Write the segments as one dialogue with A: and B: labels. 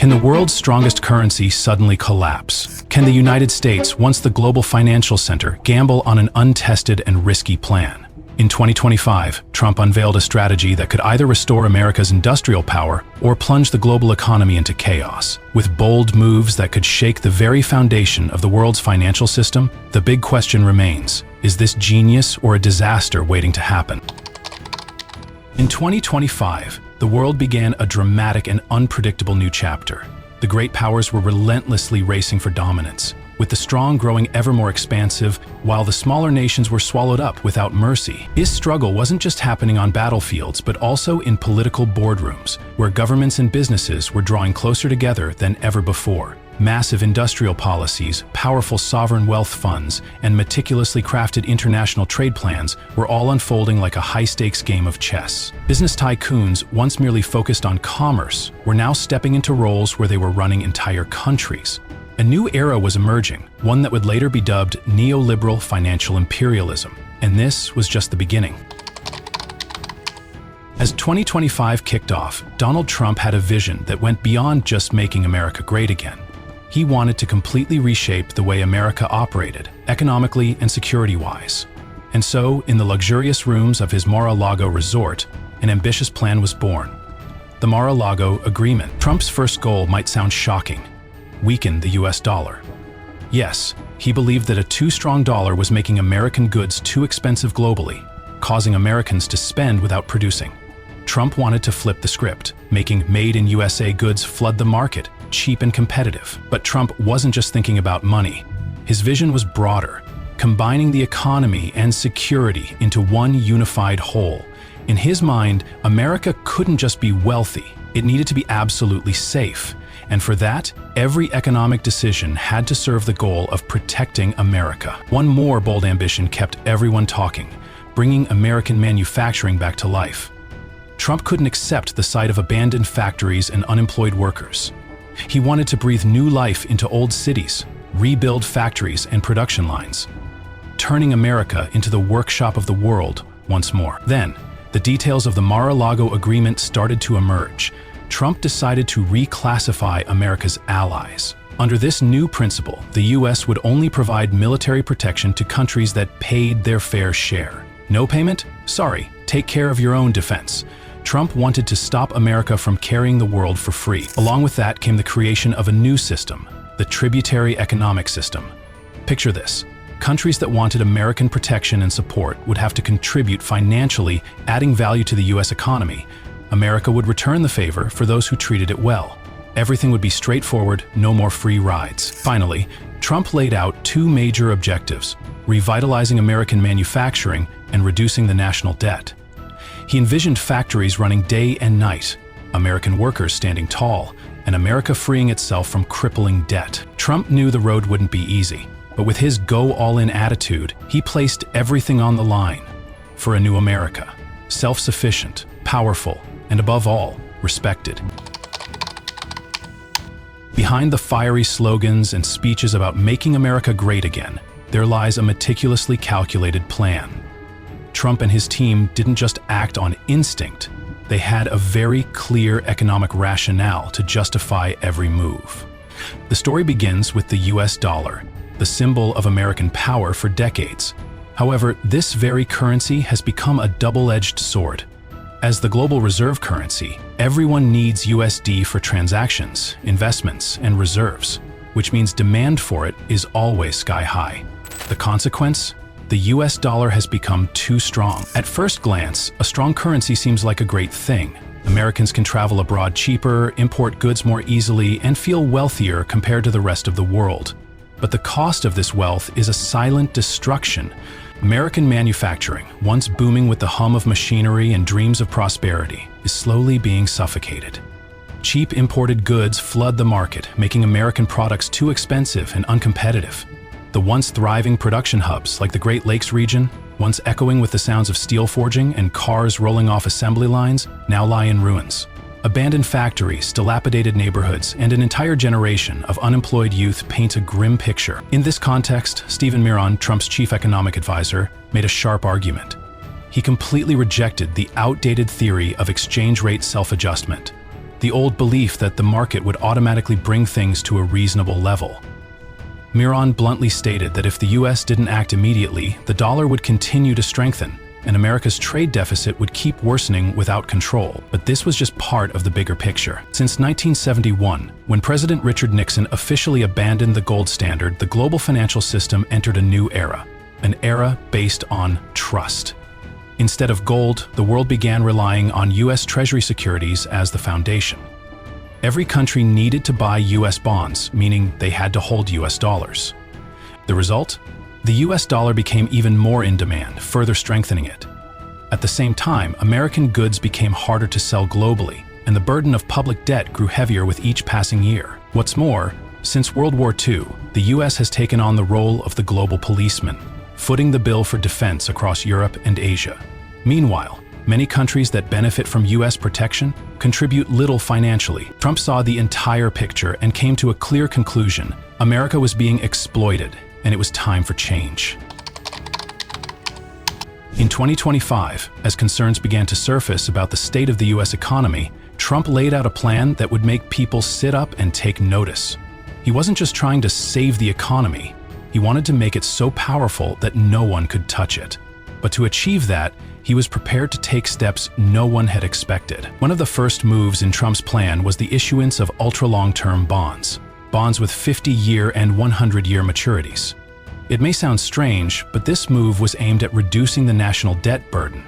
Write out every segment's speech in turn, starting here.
A: Can the world's strongest currency suddenly collapse? Can the United States, once the global financial center, gamble on an untested and risky plan? In 2025, Trump unveiled a strategy that could either restore America's industrial power or plunge the global economy into chaos. With bold moves that could shake the very foundation of the world's financial system, the big question remains: is this genius or a disaster waiting to happen? In 2025, the world began a dramatic and unpredictable new chapter. The great powers were relentlessly racing for dominance, with the strong growing ever more expansive, while the smaller nations were swallowed up without mercy. This struggle wasn't just happening on battlefields, but also in political boardrooms, where governments and businesses were drawing closer together than ever before. Massive industrial policies, powerful sovereign wealth funds, and meticulously crafted international trade plans were all unfolding like a high-stakes game of chess. Business tycoons, once merely focused on commerce, were now stepping into roles where they were running entire countries. A new era was emerging, one that would later be dubbed neoliberal financial imperialism. And this was just the beginning. As 2025 kicked off, Donald Trump had a vision that went beyond just making America great again. He wanted to completely reshape the way America operated, economically and security-wise. And so, in the luxurious rooms of his Mar-a-Lago resort, an ambitious plan was born. The Mar-a-Lago Agreement. Trump's first goal might sound shocking: weaken the US dollar. Yes, he believed that a too strong dollar was making American goods too expensive globally, causing Americans to spend without producing. Trump wanted to flip the script, making made-in-USA goods flood the market, cheap and competitive. But Trump wasn't just thinking about money. His vision was broader, combining the economy and security into one unified whole. In his mind, America couldn't just be wealthy, it needed to be absolutely safe. And for that, every economic decision had to serve the goal of protecting America. One more bold ambition kept everyone talking: bringing American manufacturing back to life. Trump couldn't accept the sight of abandoned factories and unemployed workers. He wanted to breathe new life into old cities, rebuild factories and production lines, turning America into the workshop of the world once more. Then, the details of the Mar-a-Lago Agreement started to emerge. Trump decided to reclassify America's allies. Under this new principle, the US would only provide military protection to countries that paid their fair share. No payment? Sorry, take care of your own defense. Trump wanted to stop America from carrying the world for free. Along with that came the creation of a new system, the tributary economic system. Picture this: countries that wanted American protection and support would have to contribute financially, adding value to the US economy. America would return the favor for those who treated it well. Everything would be straightforward, no more free rides. Finally, Trump laid out two major objectives: revitalizing American manufacturing and reducing the national debt. He envisioned factories running day and night, American workers standing tall, and America freeing itself from crippling debt. Trump knew the road wouldn't be easy, but with his go-all-in attitude, he placed everything on the line for a new America: self-sufficient, powerful, and above all, respected. Behind the fiery slogans and speeches about making America great again, there lies a meticulously calculated plan. Trump and his team didn't just act on instinct, they had a very clear economic rationale to justify every move. The story begins with the US dollar, the symbol of American power for decades. However, this very currency has become a double-edged sword. As the global reserve currency, everyone needs USD for transactions, investments, and reserves, which means demand for it is always sky high. The consequence? The US dollar has become too strong. At first glance, a strong currency seems like a great thing. Americans can travel abroad cheaper, import goods more easily, and feel wealthier compared to the rest of the world. But the cost of this wealth is a silent destruction. American manufacturing, once booming with the hum of machinery and dreams of prosperity, is slowly being suffocated. Cheap imported goods flood the market, making American products too expensive and uncompetitive. The once thriving production hubs like the Great Lakes region, once echoing with the sounds of steel forging and cars rolling off assembly lines, now lie in ruins. Abandoned factories, dilapidated neighborhoods, and an entire generation of unemployed youth paint a grim picture. In this context, Stephen Miron, Trump's chief economic advisor, made a sharp argument. He completely rejected the outdated theory of exchange rate self-adjustment. the old belief that the market would automatically bring things to a reasonable level. Miron bluntly stated that if the US didn't act immediately, the dollar would continue to strengthen, and America's trade deficit would keep worsening without control. But this was just part of the bigger picture. Since 1971, when President Richard Nixon officially abandoned the gold standard, the global financial system entered a new era, an era based on trust. Instead of gold, the world began relying on US Treasury securities as the foundation. Every country needed to buy US bonds, meaning they had to hold US dollars. The result? The US dollar became even more in demand, further strengthening it. At the same time, American goods became harder to sell globally, and the burden of public debt grew heavier with each passing year. What's more, since World War II, the US has taken on the role of the global policeman, footing the bill for defense across Europe and Asia. Meanwhile, many countries that benefit from US protection contribute little financially. Trump saw the entire picture and came to a clear conclusion: America was being exploited, and it was time for change. In 2025, as concerns began to surface about the state of the US economy, Trump laid out a plan that would make people sit up and take notice. He wasn't just trying to save the economy, he wanted to make it so powerful that no one could touch it. But to achieve that, he was prepared to take steps no one had expected. One of the first moves in Trump's plan was the issuance of ultra-long-term bonds with 50-year and 100-year maturities. It may sound strange, but this move was aimed at reducing the national debt burden.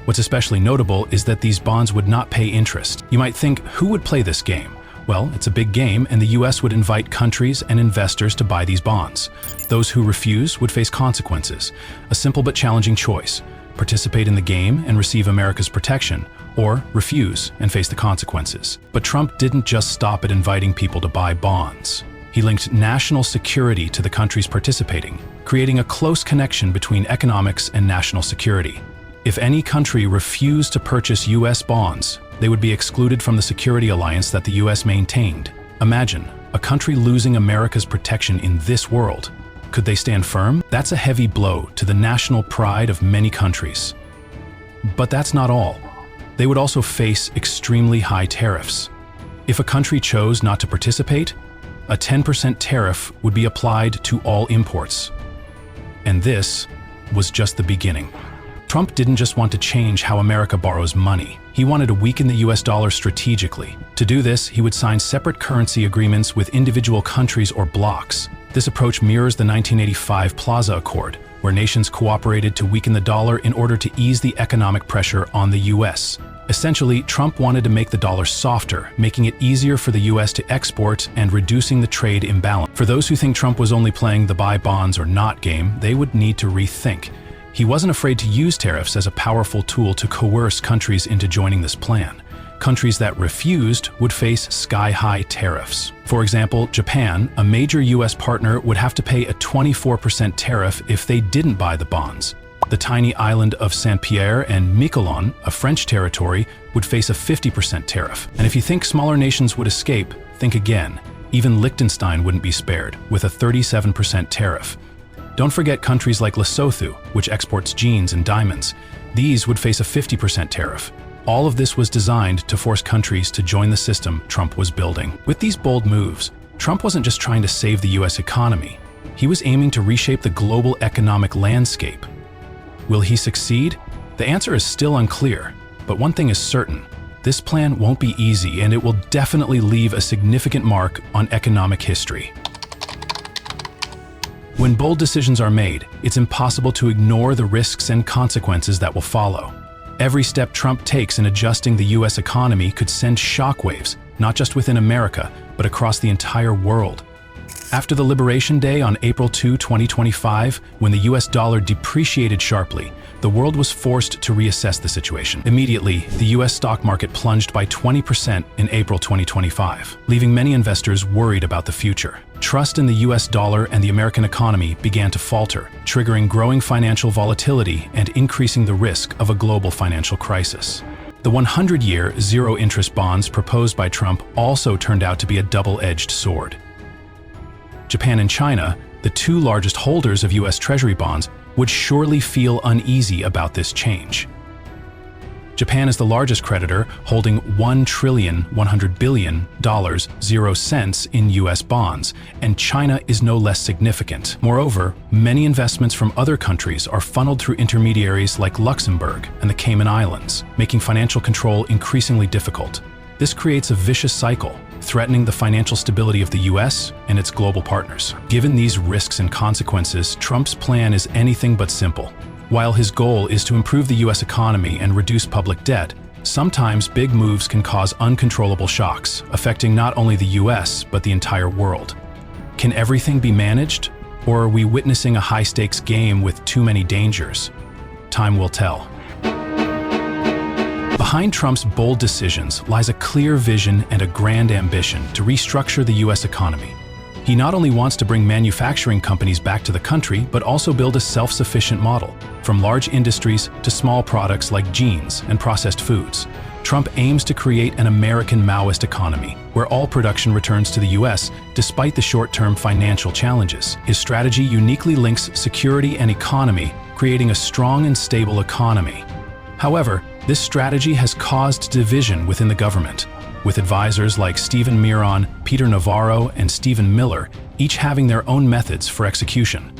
A: What's especially notable is that these bonds would not pay interest. You might think, who would play this game? Well, it's a big game, and the US would invite countries and investors to buy these bonds. Those who refuse would face consequences, a simple but challenging choice: participate in the game and receive America's protection, or refuse and face the consequences. But Trump didn't just stop at inviting people to buy bonds. He linked national security to the countries participating, creating a close connection between economics and national security. If any country refused to purchase US bonds, they would be excluded from the security alliance that the US maintained. Imagine, a country losing America's protection in this world. Could they stand firm? That's a heavy blow to the national pride of many countries. But that's not all. They would also face extremely high tariffs. If a country chose not to participate, a 10% tariff would be applied to all imports. And this was just the beginning. Trump didn't just want to change how America borrows money. He wanted to weaken the US dollar strategically. To do this, he would sign separate currency agreements with individual countries or blocs. This approach mirrors the 1985 Plaza Accord, where nations cooperated to weaken the dollar in order to ease the economic pressure on the US. Essentially, Trump wanted to make the dollar softer, making it easier for the US to export and reducing the trade imbalance. For those who think Trump was only playing the buy bonds or not game, they would need to rethink. He wasn't afraid to use tariffs as a powerful tool to coerce countries into joining this plan. Countries that refused would face sky-high tariffs. For example, Japan, a major US partner, would have to pay a 24% tariff if they didn't buy the bonds. The tiny island of Saint-Pierre and Miquelon, a French territory, would face a 50% tariff. And if you think smaller nations would escape, think again. Even Liechtenstein wouldn't be spared, with a 37% tariff. Don't forget countries like Lesotho, which exports jeans and diamonds. These would face a 50% tariff. All of this was designed to force countries to join the system Trump was building. With these bold moves, Trump wasn't just trying to save the US economy. He was aiming to reshape the global economic landscape. Will he succeed? The answer is still unclear, but one thing is certain. This plan won't be easy, and it will definitely leave a significant mark on economic history. When bold decisions are made, it's impossible to ignore the risks and consequences that will follow. Every step Trump takes in adjusting the US economy could send shockwaves, not just within America, but across the entire world. After the Liberation Day on April 2, 2025, when the US dollar depreciated sharply, the world was forced to reassess the situation. Immediately, the US stock market plunged by 20% in April 2025, leaving many investors worried about the future. Trust in the US dollar and the American economy began to falter, triggering growing financial volatility and increasing the risk of a global financial crisis. The 100-year zero-interest bonds proposed by Trump also turned out to be a double-edged sword. Japan and China, the two largest holders of US Treasury bonds, would surely feel uneasy about this change. Japan is the largest creditor, holding $1.1 trillion, 0 cents in U.S. bonds, and China is no less significant. Moreover, many investments from other countries are funneled through intermediaries like Luxembourg and the Cayman Islands, making financial control increasingly difficult. This creates a vicious cycle, threatening the financial stability of the U.S. and its global partners. Given these risks and consequences, Trump's plan is anything but simple. While his goal is to improve the U.S. economy and reduce public debt, sometimes big moves can cause uncontrollable shocks, affecting not only the U.S. but the entire world. Can everything be managed, or are we witnessing a high-stakes game with too many dangers? Time will tell. Behind Trump's bold decisions lies a clear vision and a grand ambition to restructure the U.S. economy. He not only wants to bring manufacturing companies back to the country, but also build a self-sufficient model, from large industries to small products like jeans and processed foods. Trump aims to create an American Maoist economy, where all production returns to the U.S. despite the short-term financial challenges. His strategy uniquely links security and economy, creating a strong and stable economy. However, this strategy has caused division within the government, with advisors like Stephen Miron, Peter Navarro, and Stephen Miller, each having their own methods for execution.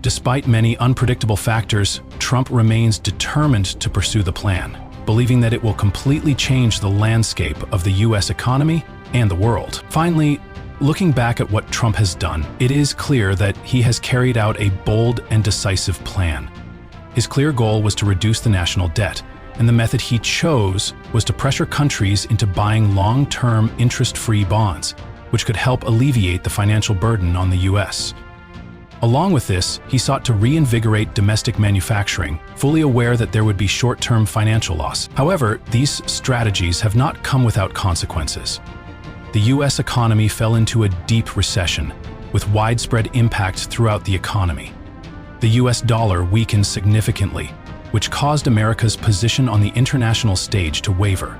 A: Despite many unpredictable factors, Trump remains determined to pursue the plan, believing that it will completely change the landscape of the U.S. economy and the world. Finally, looking back at what Trump has done, it is clear that he has carried out a bold and decisive plan. His clear goal was to reduce the national debt, and the method he chose was to pressure countries into buying long-term interest-free bonds, which could help alleviate the financial burden on the U.S. Along with this, he sought to reinvigorate domestic manufacturing, fully aware that there would be short-term financial loss. However, these strategies have not come without consequences. The U.S. economy fell into a deep recession, with widespread impact throughout the economy. The U.S. dollar weakened significantly, which caused America's position on the international stage to waver.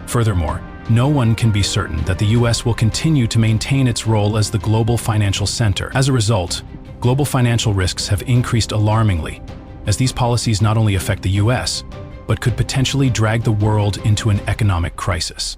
A: Furthermore, no one can be certain that the U.S. will continue to maintain its role as the global financial center. As a result, global financial risks have increased alarmingly, as these policies not only affect the U.S., but could potentially drag the world into an economic crisis.